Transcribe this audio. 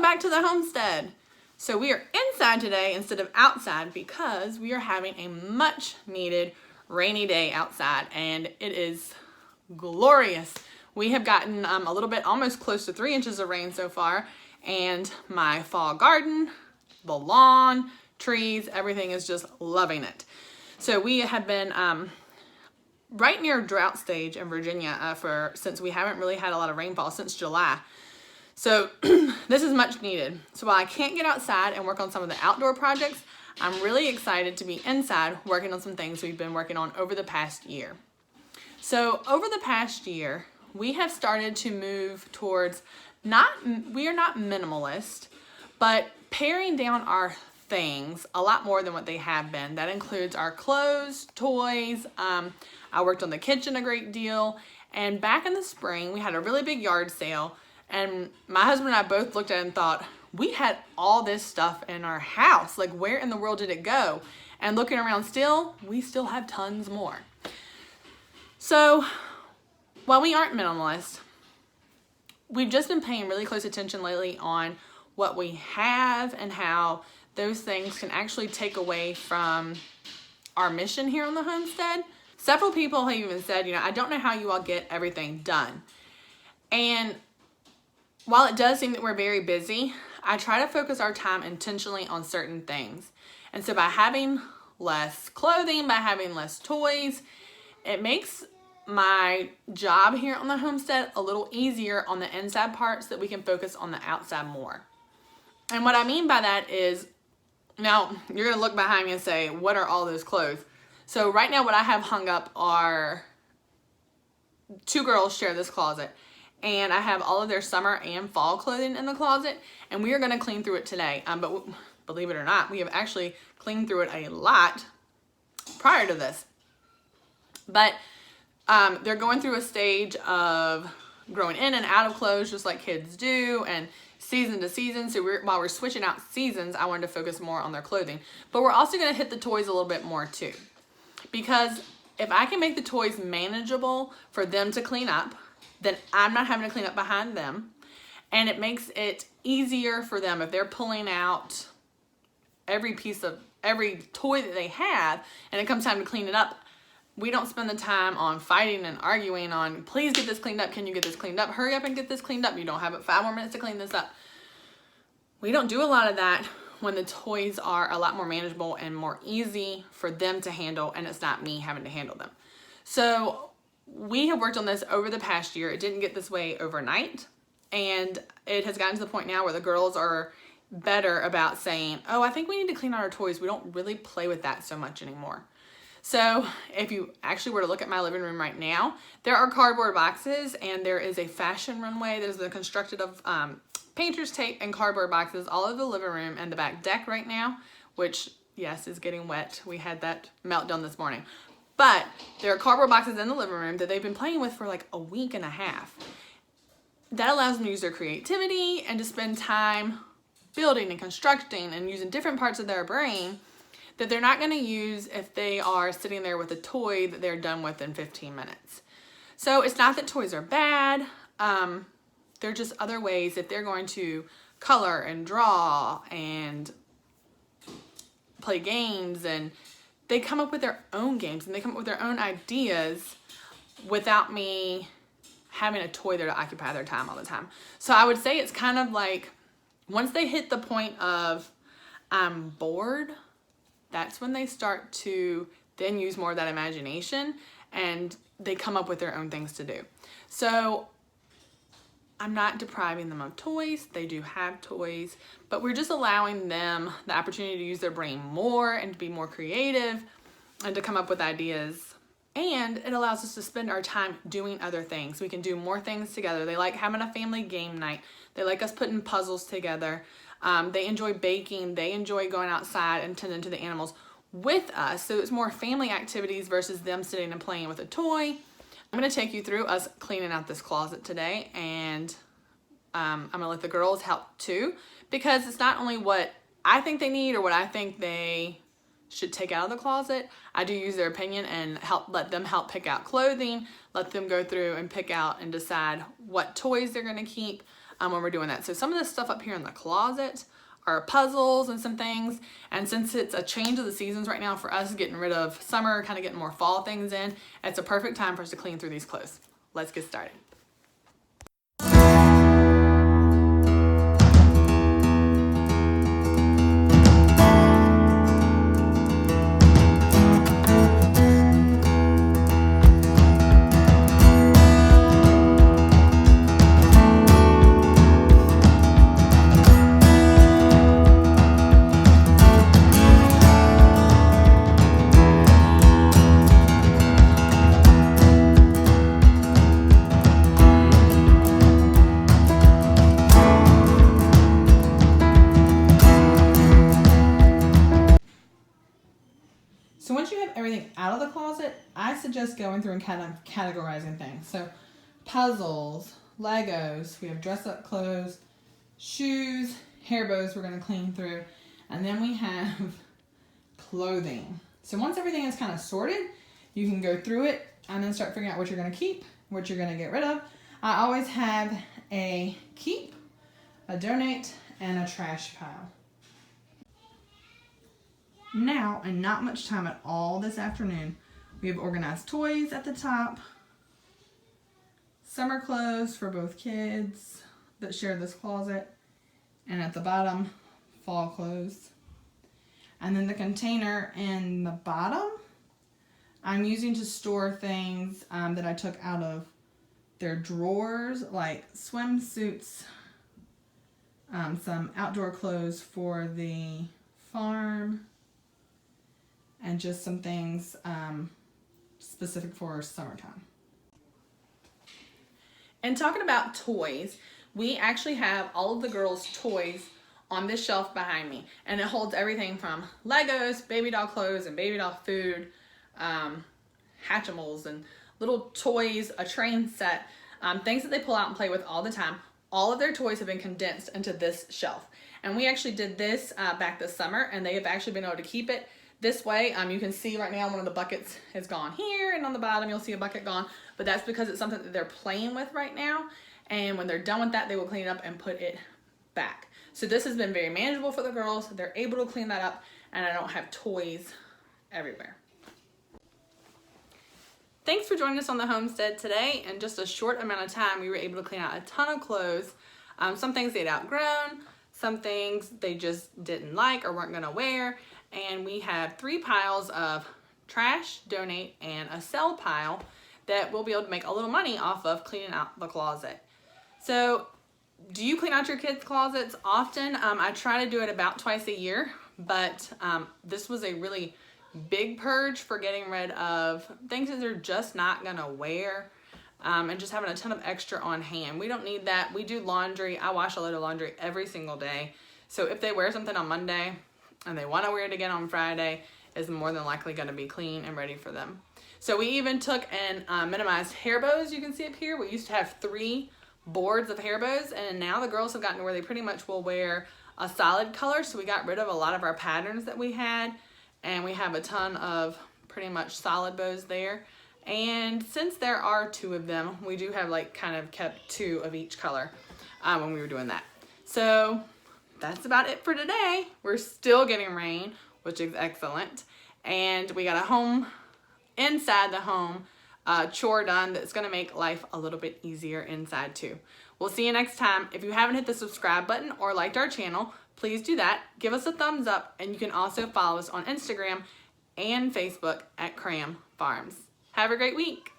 back to the homestead. So we are inside today instead of outside because we are having a much needed rainy day outside and it is glorious. We have gotten a little bit, almost close to 3 inches of rain so far, and my fall garden, the lawn, trees, everything is just loving it. So we have been right near drought stage in Virginia since we haven't really had a lot of rainfall since July. So this is much needed. So while I can't get outside and work on some of the outdoor projects, I'm really excited to be inside working on some things we've been working on over the past year. So over the past year, we have started to move towards we are not minimalist, but paring down our things a lot more than what they have been. That includes our clothes, toys. I worked on the kitchen a great deal. And back in the spring, we had a really big yard sale. And my husband and I both looked at it and thought, we had all this stuff in our house. Like, where in the world did it go? And looking around we still have tons more. So, while we aren't minimalist, we've just been paying really close attention lately on what we have and how those things can actually take away from our mission here on the homestead. Several people have even said, I don't know how you all get everything done. And while it does seem that we're very busy, I try to focus our time intentionally on certain things. And so by having less clothing, by having less toys, it makes my job here on the homestead a little easier on the inside parts that we can focus on the outside more. And what I mean by that is, now you're going to look behind me and say, what are all those clothes? So right now what I have hung up are, 2 girls share this closet. And I have all of their summer and fall clothing in the closet. And we are going to clean through it today. But believe it or not, we have actually cleaned through it a lot prior to this. But they're going through a stage of growing in and out of clothes just like kids do. And season to season. So while we're switching out seasons, I wanted to focus more on their clothing. But we're also going to hit the toys a little bit more too. Because if I can make the toys manageable for them to clean up, then I'm not having to clean up behind them. And it makes it easier for them if they're pulling out every toy that they have and it comes time to clean it up. We don't spend the time on fighting and arguing on, please get this cleaned up. Can you get this cleaned up? Hurry up and get this cleaned up. You don't have 5 more minutes to clean this up. We don't do a lot of that when the toys are a lot more manageable and more easy for them to handle, and it's not me having to handle them. So we have worked on this over the past year. It didn't get this way overnight, and it has gotten to the point now where the girls are better about saying, oh, I think we need to clean out our toys. We don't really play with that so much anymore. So if you actually were to look at my living room right now, there are cardboard boxes and there is a fashion runway that is constructed of painter's tape and cardboard boxes all over the living room and the back deck right now, which, yes, is getting wet. We had that meltdown this morning. But there are cardboard boxes in the living room that they've been playing with for like a week and a half. That allows them to use their creativity and to spend time building and constructing and using different parts of their brain that they're not going to use if they are sitting there with a toy that they're done with in 15 minutes. So it's not that toys are bad. They're just other ways if they're going to color and draw and play games, and they come up with their own games and they come up with their own ideas without me having a toy there to occupy their time all the time. So I would say it's kind of like once they hit the point of I'm bored, that's when they start to then use more of that imagination and they come up with their own things to do. So I'm not depriving them of toys. They do have toys, but we're just allowing them the opportunity to use their brain more and to be more creative and to come up with ideas. And it allows us to spend our time doing other things. We can do more things together. They like having a family game night. They like us putting puzzles together. They enjoy baking. They enjoy going outside and tending to the animals with us. So it's more family activities versus them sitting and playing with a toy. I'm going to take you through us cleaning out this closet today, and I'm going to let the girls help too, because it's not only what I think they need or what I think they should take out of the closet. I do use their opinion and let them help pick out clothing, let them go through and pick out and decide what toys they're going to keep. when we're doing that. So some of this stuff up here in the closet are puzzles and some things. And since it's a change of the seasons right now for us, getting rid of summer, kind of getting more fall things in, it's a perfect time for us to clean through these clothes. Let's get started. So once you have everything out of the closet, I suggest going through and kind of categorizing things. So puzzles, Legos, we have dress-up clothes, shoes, hair bows we're going to clean through, and then we have clothing. So once everything is kind of sorted, you can go through it and then start figuring out what you're going to keep, what you're going to get rid of. I always have a keep, a donate, and a trash pile. Now, and not much time at all this afternoon, we have organized toys at the top, summer clothes for both kids that share this closet, and at the bottom, fall clothes. And then the container in the bottom, I'm using to store things that I took out of their drawers, like swimsuits, some outdoor clothes for the farm, and just some things specific for summertime. And talking about toys, we actually have all of the girls' toys on this shelf behind me, and it holds everything from Legos, baby doll clothes, and baby doll food, Hatchimals, and little toys, a train set, things that they pull out and play with all the time. All of their toys have been condensed into this shelf. And we actually did this back this summer, and they have actually been able to keep it this way. You can see right now one of the buckets is gone here, and on the bottom you'll see a bucket gone, but that's because it's something that they're playing with right now, and when they're done with that, they will clean it up and put it back. So this has been very manageable for the girls. They're able to clean that up, and I don't have toys everywhere. Thanks for joining us on the homestead today. In just a short amount of time, we were able to clean out a ton of clothes. Some things they'd outgrown, some things they just didn't like or weren't gonna wear. And we have 3 piles of trash, donate, and a sell pile that we'll be able to make a little money off of cleaning out the closet. So do you clean out your kids' closets often? I try to do it about twice a year, but this was a really big purge for getting rid of things that they're just not gonna wear, and just having a ton of extra on hand. We don't need that. We do laundry. I wash a load of laundry every single day. So if they wear something on Monday and they want to wear it again on Friday, is more than likely going to be clean and ready for them. So we even took and minimized hair bows. You can see up here, we used to have 3 boards of hair bows, and now the girls have gotten to where they pretty much will wear a solid color. So we got rid of a lot of our patterns that we had, and we have a ton of pretty much solid bows there. And since there are 2 of them, we do have like kind of kept 2 of each color when we were doing that. So that's about it for today. We're still getting rain, which is excellent. And we got a home, inside the home, chore done that's gonna make life a little bit easier inside too. We'll see you next time. If you haven't hit the subscribe button or liked our channel, please do that. Give us a thumbs up, and you can also follow us on Instagram and Facebook at Cram Farms. Have a great week.